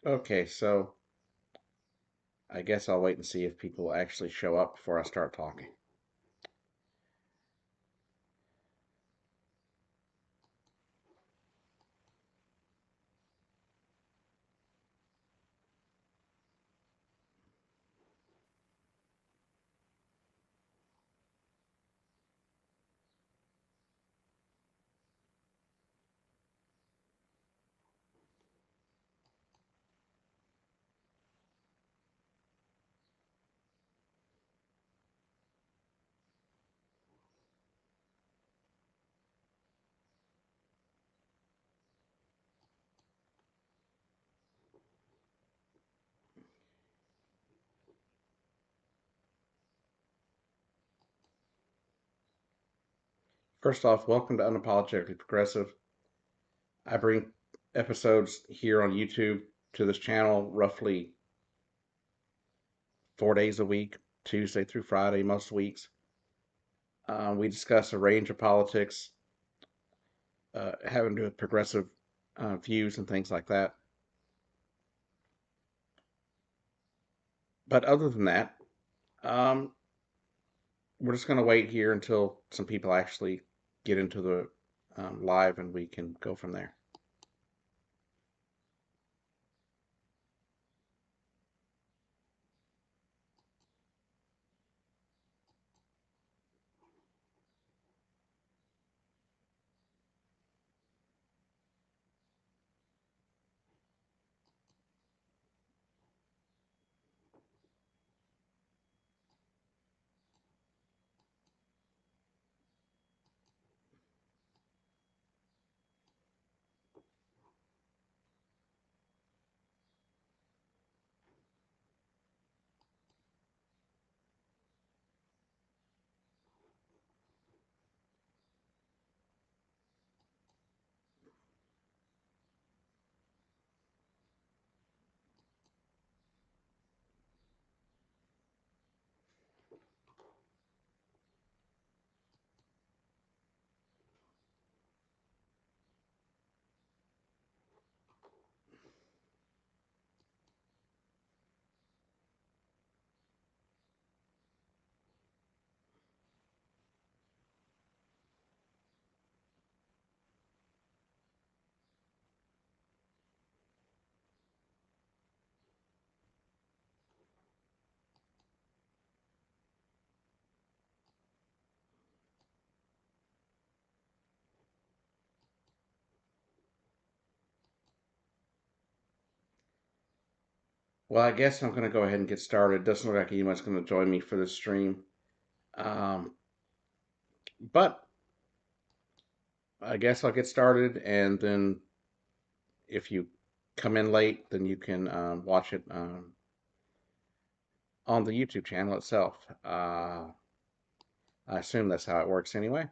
Okay, so I guess I'll wait and see if people actually show up before I start talking. First off, welcome to Unapologetically Progressive. I bring episodes here on YouTube to this channel roughly 4 days a week, Tuesday through Friday, most weeks. We discuss a range of politics having to do with progressive views and things like that. But other than that, um, we're just going to wait here until some people actually get into the live and we can go from there. Well, I guess I'm going to go ahead and get started. Doesn't look like anyone's going to join me for this stream. Um, but I guess I'll get started, and then if you come in late, then you can watch it on the YouTube channel itself. I assume that's how it works anyway.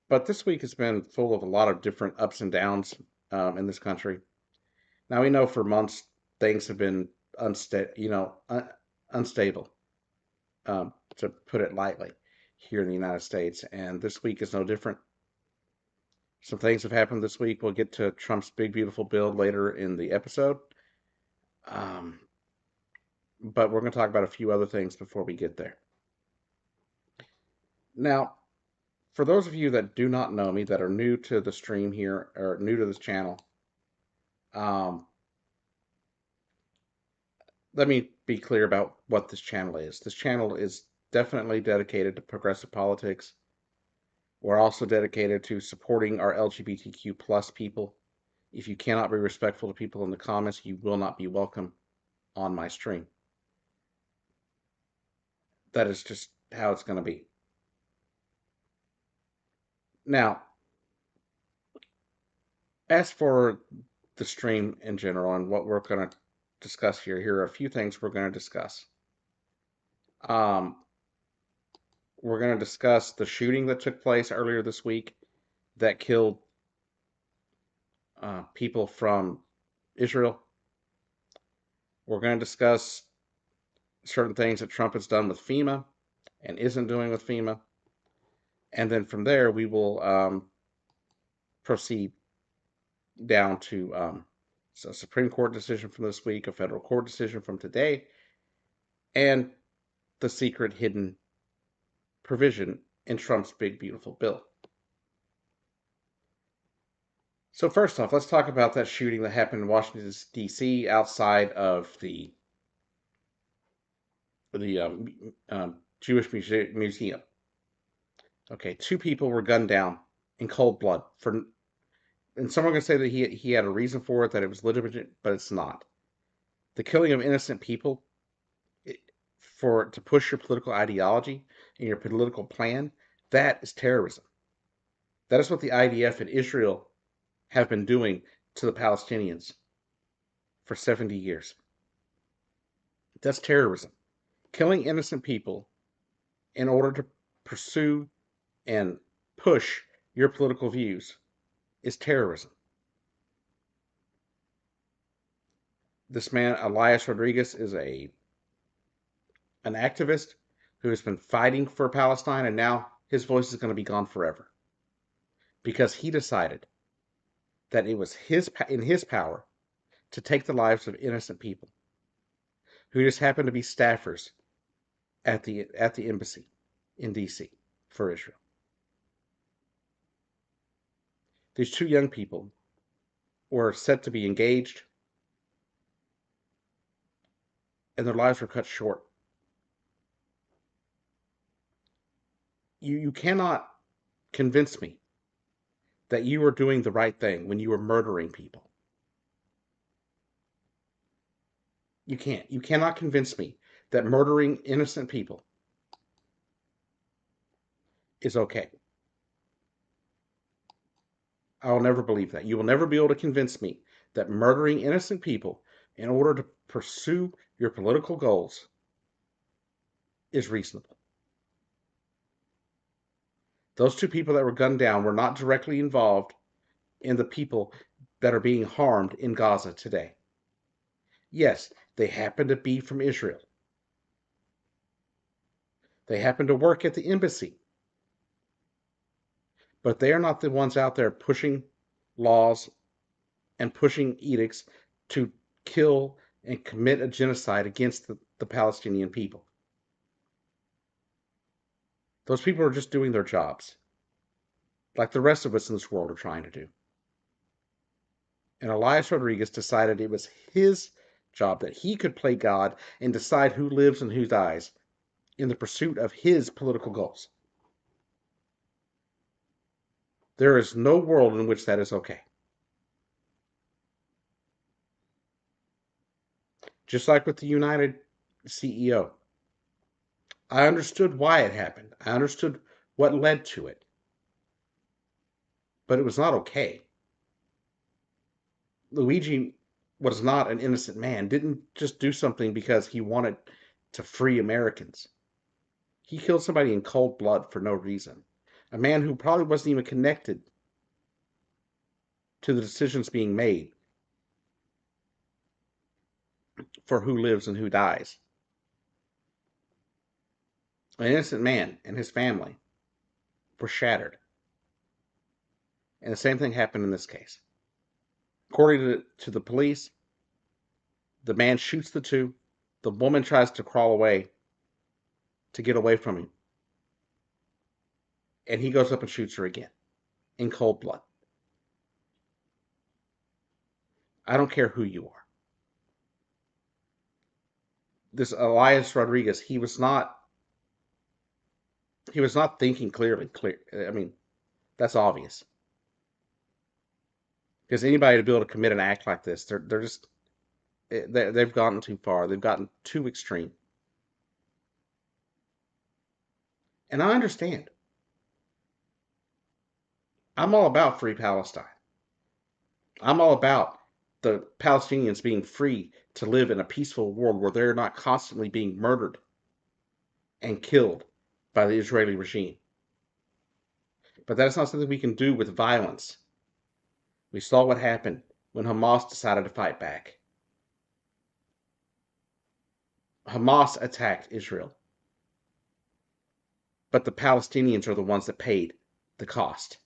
But this week has been full of a lot of different ups and downs in this country. Now we know for months things have been unstable, to put it lightly, here in the United States, and this week is no different. Some things have happened this week. We'll get to Trump's big beautiful bill later in the episode, um, but we're going to talk about a few other things before we get there. Now, for those of you that do not know me, that are new to the stream here or new to this channel, um, let me be clear about what this channel is. This channel is definitely dedicated to progressive politics. We're also dedicated to supporting our LGBTQ plus people. If you cannot be respectful to people in the comments, you will not be welcome on my stream. That is just how it's going to be. Now, as for the stream in general and what we're going to discuss here are a few things we're going to discuss. Um, we're going to discuss the shooting that took place earlier this week that killed people from Israel. We're going to discuss certain things that Trump has done with FEMA and isn't doing with FEMA. And then from there, we will proceed down to a Supreme Court decision from this week, a federal court decision from today, and the secret hidden provision in Trump's big beautiful bill. So first off, let's talk about that shooting that happened in Washington, D.C. outside of the Jewish Museum. Okay, 2 people were gunned down in cold blood and some are going to say that he had a reason for it, that it was legitimate, but it's not. The killing of innocent people to push your political ideology and your political plan, that is terrorism. That is what the IDF and Israel have been doing to the Palestinians for 70 years. That's terrorism. Killing innocent people in order to pursue and push your political views is terrorism. This man, Elias Rodriguez, is an activist who has been fighting for Palestine, and now his voice is going to be gone forever because he decided that it was in his power to take the lives of innocent people who just happened to be staffers at the embassy in D.C. for Israel. These 2 young people were set to be engaged, and their lives were cut short. You cannot convince me that you were doing the right thing when you were murdering people. You can't. You cannot convince me that murdering innocent people is okay. I will never believe that. You will never be able to convince me that murdering innocent people in order to pursue your political goals is reasonable. Those 2 people that were gunned down were not directly involved in the people that are being harmed in Gaza today. Yes, they happen to be from Israel. They happen to work at the embassy. But they are not the ones out there pushing laws and pushing edicts to kill and commit a genocide against the Palestinian people. Those people are just doing their jobs, like the rest of us in this world are trying to do. And Elias Rodriguez decided it was his job, that he could play God and decide who lives and who dies in the pursuit of his political goals. There is no world in which that is okay. Just like with the United CEO. I understood why it happened. I understood what led to it. But it was not okay. Luigi was not an innocent man, didn't just do something because he wanted to free Americans. He killed somebody in cold blood for no reason. A man who probably wasn't even connected to the decisions being made for who lives and who dies. An innocent man and his family were shattered. And the same thing happened in this case. According to the police, the man shoots the 2. The woman tries to crawl away to get away from him. And he goes up and shoots her again in cold blood. I don't care who you are. This Elias Rodriguez, he was not thinking clearly. I mean, that's obvious. Because anybody to be able to commit an act like this, they've gotten too far. They've gotten too extreme. And I understand. I'm all about free Palestine. I'm all about the Palestinians being free to live in a peaceful world where they're not constantly being murdered and killed by the Israeli regime. But that is not something we can do with violence. We saw what happened when Hamas decided to fight back. Hamas attacked Israel. But the Palestinians are the ones that paid the cost.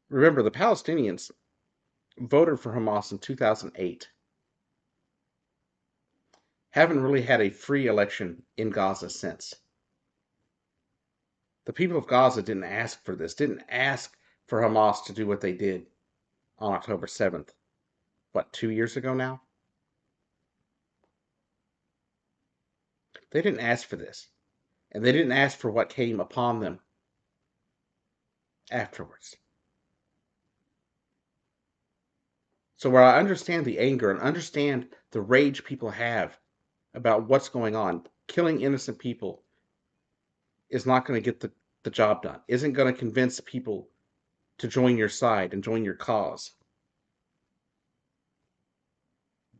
Remember, the Palestinians voted for Hamas in 2008. Haven't really had a free election in Gaza since. The people of Gaza didn't ask for this, didn't ask for Hamas to do what they did on October 7th. What, 2 years ago now? They didn't ask for this. And they didn't ask for what came upon them afterwards. So where I understand the anger and understand the rage people have about what's going on, killing innocent people is not going to get the job done, isn't going to convince people to join your side and join your cause.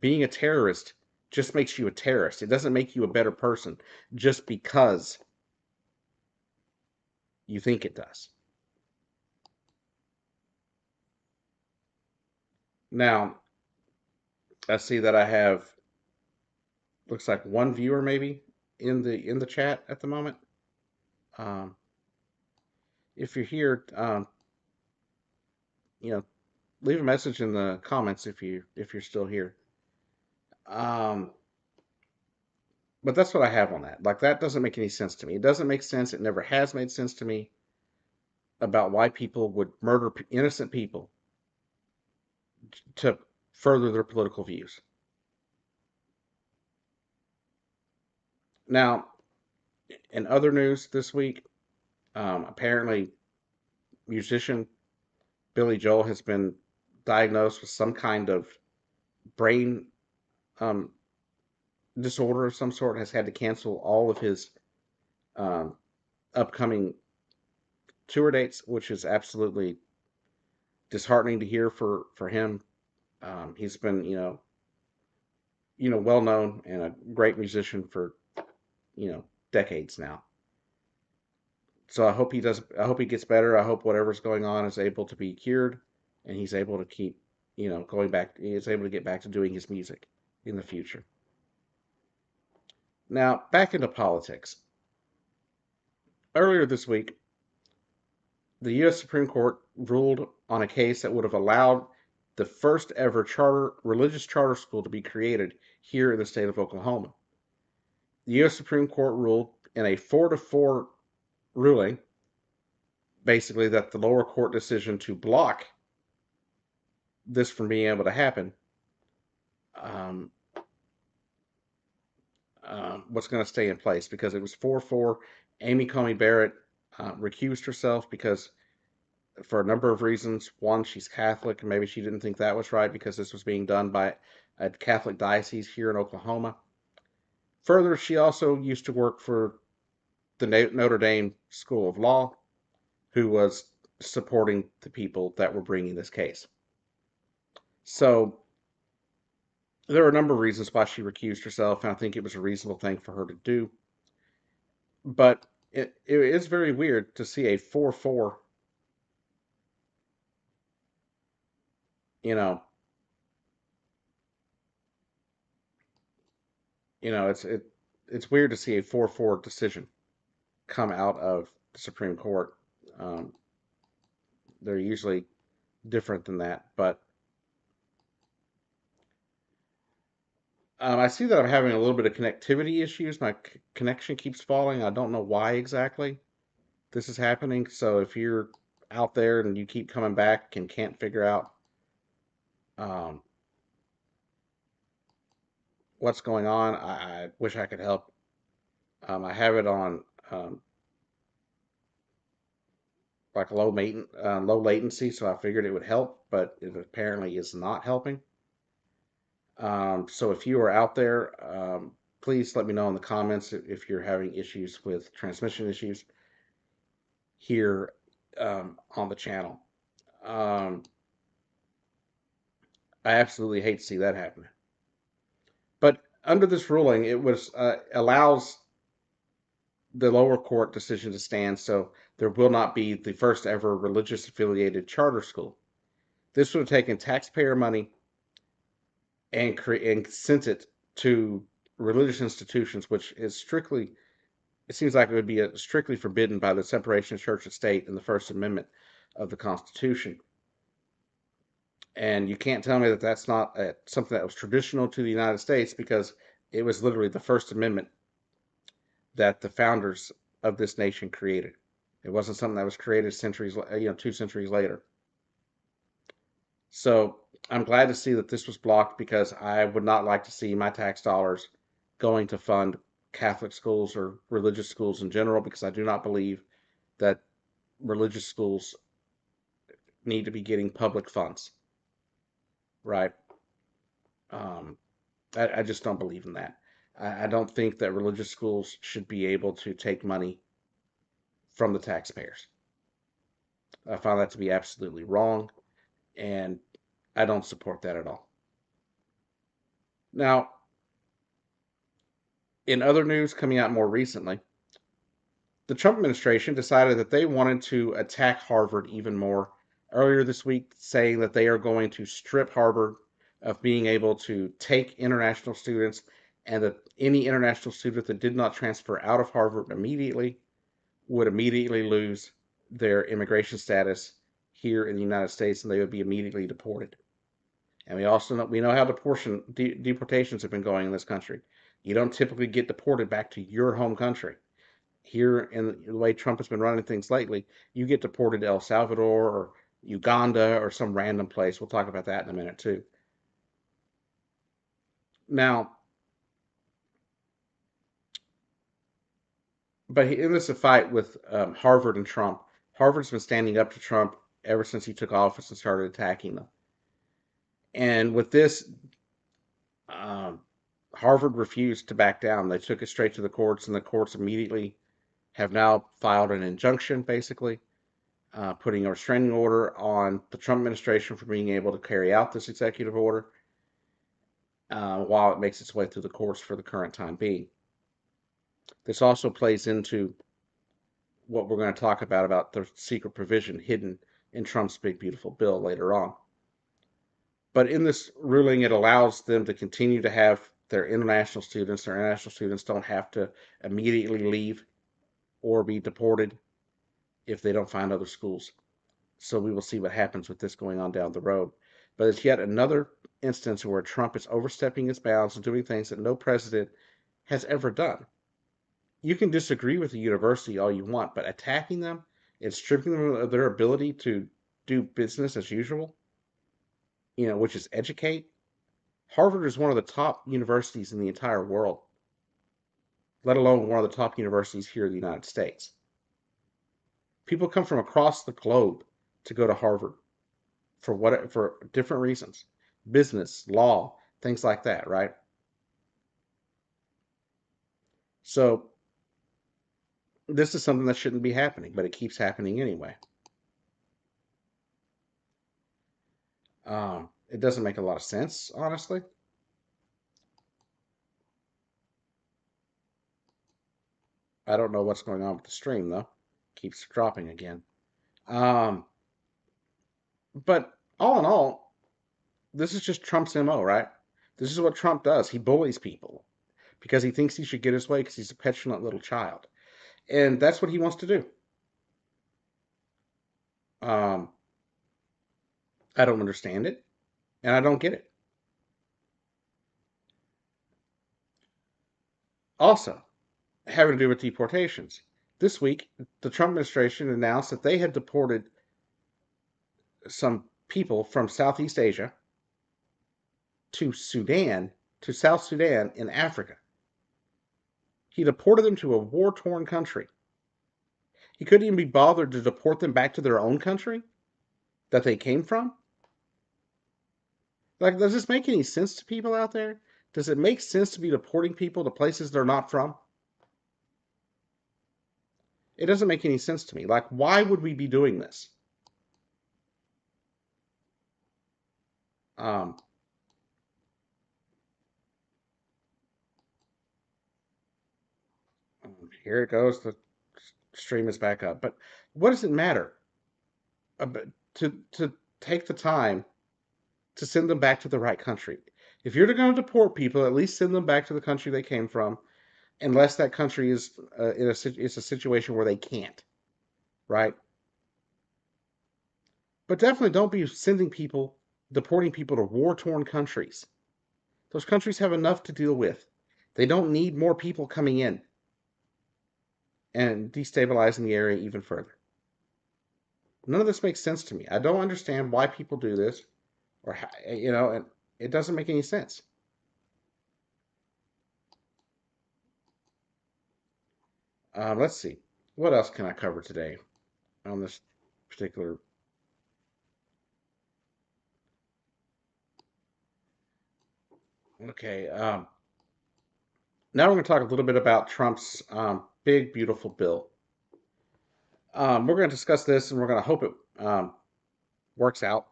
Being a terrorist just makes you a terrorist. It doesn't make you a better person just because you think it does. Now, I see that I have, looks like one viewer maybe in the chat at the moment. Um, if you're here, you know, leave a message in the comments if you're still here. Um, but that's what I have on that. Like, that doesn't make any sense to me. It doesn't make sense. It never has made sense to me about why people would murder innocent people to further their political views. Now, in other news this week, apparently musician Billy Joel has been diagnosed with some kind of brain um, disorder of some sort, has had to cancel all of his um, upcoming tour dates, which is absolutely disheartening to hear for him. He's been, well known and a great musician for, decades now. So I hope he does. I hope he gets better. I hope whatever's going on is able to be cured, and he's able to keep, going back. He's able to get back to doing his music in the future. Now back into politics. Earlier this week, the U.S. Supreme Court ruled on a case that would have allowed the first ever religious charter school to be created here in the state of Oklahoma. The U.S. Supreme Court ruled in a 4-4 ruling, basically, that the lower court decision to block this from being able to happen um, was going to stay in place because it was 4-4. Amy Coney Barrett recused herself because, for a number of reasons. One, she's Catholic, and maybe she didn't think that was right because this was being done by a Catholic diocese here in Oklahoma. Further, she also used to work for the Notre Dame School of Law, who was supporting the people that were bringing this case. So there are a number of reasons why she recused herself, and I think it was a reasonable thing for her to do. But it is very weird to see a 4-4, you know, it's weird to see a 4-4 decision come out of the Supreme Court. Um, they're usually different than that, but I see that I'm having a little bit of connectivity issues. My connection keeps falling. I don't know why exactly this is happening. So if you're out there and you keep coming back and can't figure out um, what's going on, I wish I could help. I have it on like low latency, so I figured it would help, but it apparently is not helping. So if you are out there, please let me know in the comments if you're having issues with transmission issues here on the channel. I absolutely hate to see that happen. But under this ruling, it was allows the lower court decision to stand, so there will not be the first ever religious affiliated charter school. This would have taken taxpayer money and sent it to religious institutions, which is strictly, it seems like it would be strictly forbidden by the separation of church and state and the First Amendment of the Constitution. And you can't tell me that that's not something that was traditional to the United States, because it was literally the First Amendment that the founders of this nation created. It wasn't something that was created centuries, 2 centuries later. So I'm glad to see that this was blocked, because I would not like to see my tax dollars going to fund Catholic schools or religious schools in general, because I do not believe that religious schools need to be getting public funds, right? Um, I just don't believe in that. I don't think that religious schools should be able to take money from the taxpayers. I find that to be absolutely wrong, and I don't support that at all. Now, in other news coming out more recently, the Trump administration decided that they wanted to attack Harvard even more earlier this week, saying that they are going to strip Harvard of being able to take international students, and that any international student that did not transfer out of Harvard immediately would immediately lose their immigration status here in the United States, and they would be immediately deported. And we know how deportations have been going in this country. You don't typically get deported back to your home country. Here, in the way Trump has been running things lately, you get deported to El Salvador or Uganda or some random place. We'll talk about that in a minute too. Now, but in this fight with Harvard and Trump, Harvard's been standing up to Trump ever since he took office and started attacking them. And with this, um, Harvard refused to back down. They took it straight to the courts, and the courts immediately have now filed an injunction, basically putting a restraining order on the Trump administration for being able to carry out this executive order while it makes its way through the courts for the current time being. This also plays into what we're going to talk about the secret provision hidden in Trump's big, beautiful bill later on. But in this ruling, it allows them to continue to have their international students. Their international students don't have to immediately leave or be deported if they don't find other schools. So we will see what happens with this going on down the road. But it's yet another instance where Trump is overstepping his bounds and doing things that no president has ever done. You can disagree with the university all you want, but attacking them and stripping them of their ability to do business as usual, which is educate. Harvard is one of the top universities in the entire world, let alone one of the top universities here in the United States. People come from across the globe to go to Harvard for different reasons, business, law, things like that, right? So this is something that shouldn't be happening, but it keeps happening anyway. It doesn't make a lot of sense, honestly. I don't know what's going on with the stream though. Keeps dropping again. Um, but all in all, this is just Trump's MO, right? This is what Trump does. He bullies people because he thinks he should get his way because he's a petulant little child. And that's what he wants to do. Um, I don't understand it, and I don't get it. Also, having to do with deportations. This week, the Trump administration announced that they had deported some people from Southeast Asia to Sudan, to South Sudan in Africa. He deported them to a war-torn country. He couldn't even be bothered to deport them back to their own country that they came from. Like, does this make any sense to people out there? Does it make sense to be deporting people to places they're not from? It doesn't make any sense to me. Like, why would we be doing this? Um, Here it goes. The stream is back up. But what does it matter to take the time to send them back to the right country? If you're going to deport people, at least send them back to the country they came from, unless that country is it's a situation where they can't, right? But definitely don't be sending people deporting people to war-torn countries. Those countries have enough to deal with. They don't need more people coming in and destabilizing the area even further. None of this makes sense to me. I don't understand why people do this, or how, and it doesn't make any sense. Let's see. What else can I cover today on this particular? Okay. Now we're going to talk a little bit about Trump's big, beautiful bill. We're going to discuss this, and we're going to hope it works out,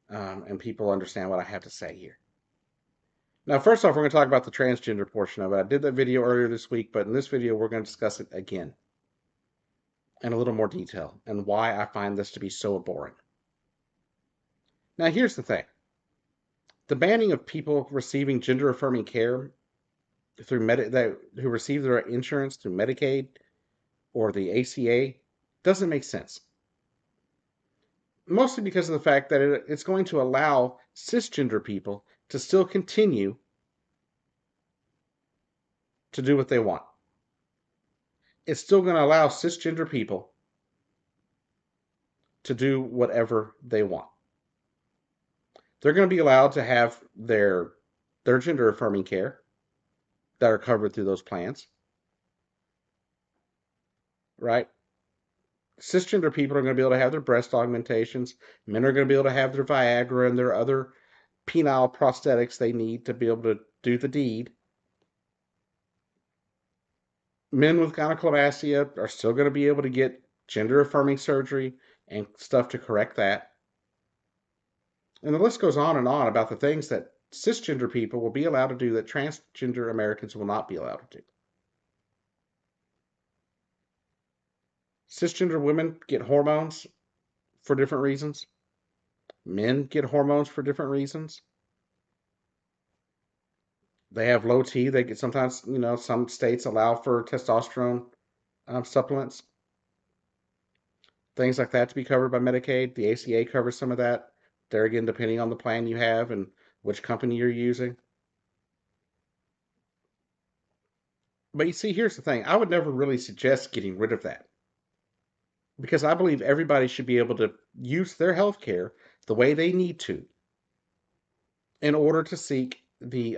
and people understand what I have to say here. Now, first off, we're going to talk about the transgender portion of it. I did that video earlier this week, but in this video, we're going to discuss it again in a little more detail and why I find this to be so abhorrent. Now, here's the thing. The banning of people receiving gender-affirming care through who receive their insurance through Medicaid or the ACA doesn't make sense. Mostly because of the fact that it's going to allow cisgender people to still continue to do what they want. It's still going to allow cisgender people to do whatever they want. They're going to be allowed to have their gender affirming care that are covered through those plans. Right? Cisgender people are going to be able to have their breast augmentations. Men are going to be able to have their Viagra and their other penile prosthetics they need to be able to do the deed. Men with gynecomastia are still going to be able to get gender affirming surgery and stuff to correct that. And the list goes on and on about the things that cisgender people will be allowed to do that transgender Americans will not be allowed to do. Cisgender women get hormones for different reasons. Men get hormones for different reasons. They have low T. They get sometimes, some states allow for testosterone supplements. Things like that to be covered by Medicaid. The ACA covers some of that. There again, depending on the plan you have and which company you're using. But you see, here's the thing. I would never really suggest getting rid of that. Because I believe everybody should be able to use their health care the way they need to in order to seek the,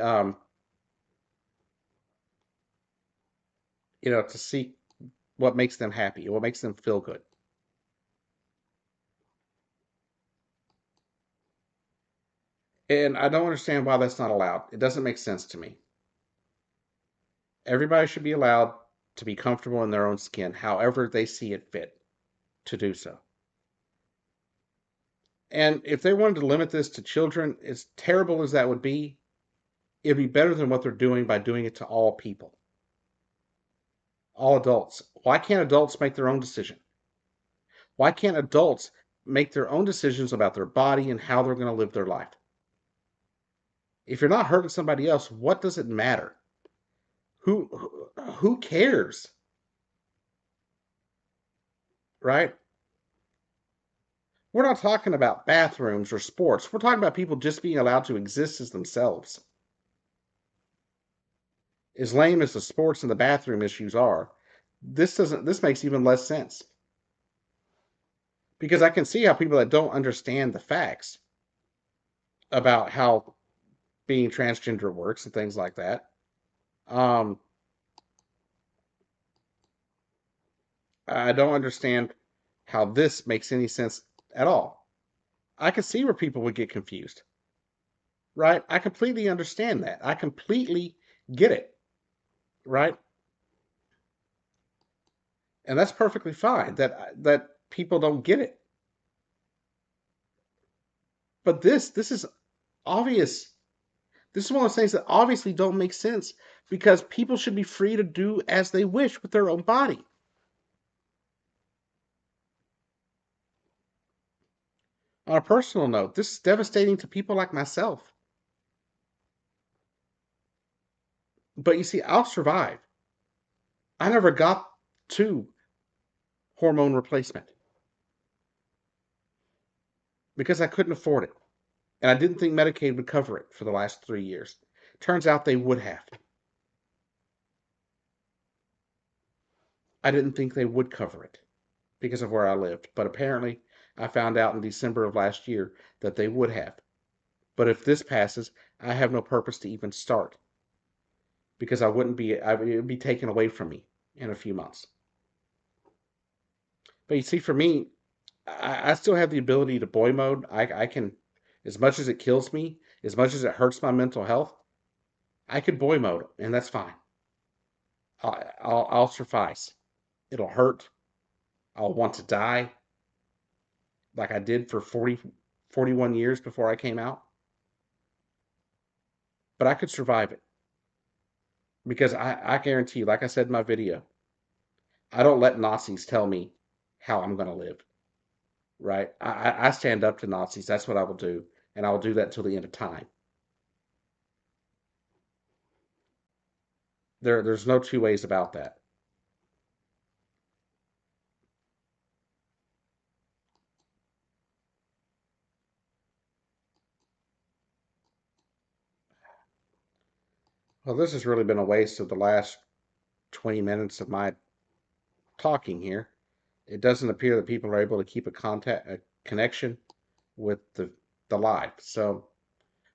to seek what makes them happy, what makes them feel good. And I don't understand why that's not allowed. It doesn't make sense to me. Everybody should be allowed to be comfortable in their own skin, however they see it fit to do so. And if they wanted to limit this to children, as terrible as that would be, it'd be better than what they're doing by doing it to all people. All adults. Why can't adults make their own decision? Why can't adults make their own decisions about their body and how they're going to live their life? If you're not hurting somebody else, what does it matter? Who cares? Right? We're not talking about bathrooms or sports. We're talking about people just being allowed to exist as themselves. As lame as the sports and the bathroom issues are, this makes even less sense. Because I can see how people that don't understand the facts about how being transgender works and things like that, I don't understand how this makes any sense at all. I can see where people would get confused. Right? I completely understand that. I completely get it. Right? And that's perfectly fine that people don't get it. But this is obvious. This is one of those things that obviously don't make sense because people should be free to do as they wish with their own body. On a personal note, this is devastating to people like myself. But you see, I'll survive. I never got to hormone replacement. because I couldn't afford it. And I didn't think Medicaid would cover it for the last 3 years. Turns out they would have. I didn't think they would cover it because of where I lived. But apparently, I found out in December of last year that they would have. But if this passes, I have no purpose to even start because it would be taken away from me in a few months. But you see, for me, I still have the ability to boy mode. I can, as much as it kills me, as much as it hurts my mental health, I could boy mode, and that's fine. I'll suffice. It'll hurt. I'll want to die like I did for 41 years before I came out. But I could survive it because I guarantee you, like I said in my video, I don't let Nazis tell me how I'm going to live, right? I stand up to Nazis. That's what I will do. And I will do that till the end of time. There's no two ways about that. Well, this has really been a waste of the last 20 minutes of my talking here. It doesn't appear that people are able to keep a connection with the live. So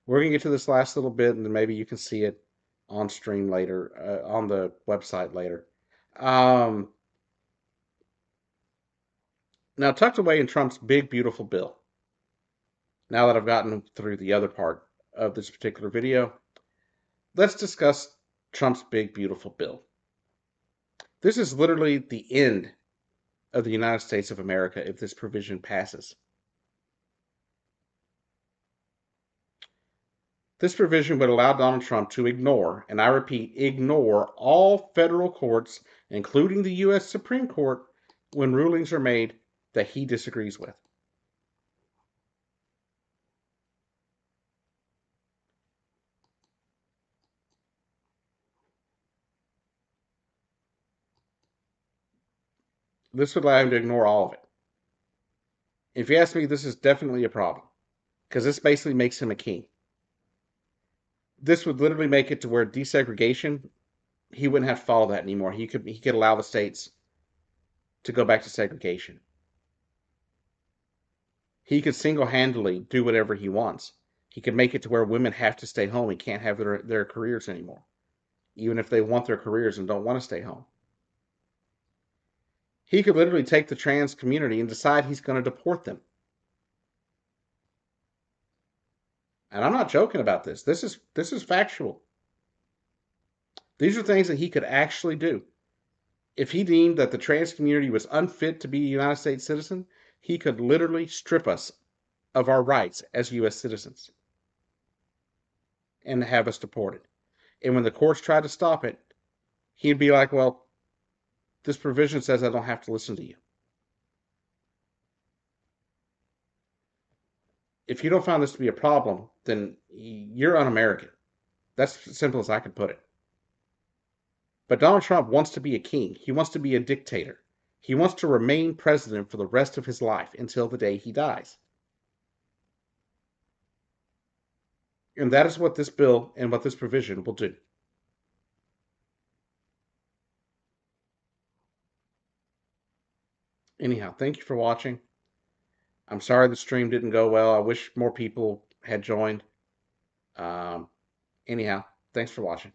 we're gonna get to this last little bit, and then maybe you can see it on stream later, on the website later. Um, Now, tucked away in Trump's big, beautiful bill, now that I've gotten through the other part of this particular video, let's discuss Trump's big, beautiful bill. This is literally the end of the United States of America if this provision passes. This provision would allow Donald Trump to ignore, and I repeat, ignore all federal courts, including the U.S. Supreme Court, when rulings are made that he disagrees with. This would allow him to ignore all of it. If you ask me, this is definitely a problem because this basically makes him a king. This would literally make it to where desegregation, he wouldn't have to follow that anymore. He could allow the states to go back to segregation. He could single-handedly do whatever he wants. He could make it to where women have to stay home and can't have their careers anymore, even if they want their careers and don't want to stay home. He could literally take the trans community and decide he's going to deport them. And I'm not joking about this. This is factual. These are things that he could actually do. If he deemed that the trans community was unfit to be a United States citizen, he could literally strip us of our rights as U.S. citizens and have us deported. And when the courts tried to stop it, he'd be like, well, this provision says I don't have to listen to you. If you don't find this to be a problem, then you're un-American. That's as simple as I can put it. But Donald Trump wants to be a king. He wants to be a dictator. He wants to remain president for the rest of his life until the day he dies. And that is what this bill and what this provision will do. Anyhow, thank you for watching. I'm sorry the stream didn't go well. I wish more people had joined. Anyhow, thanks for watching.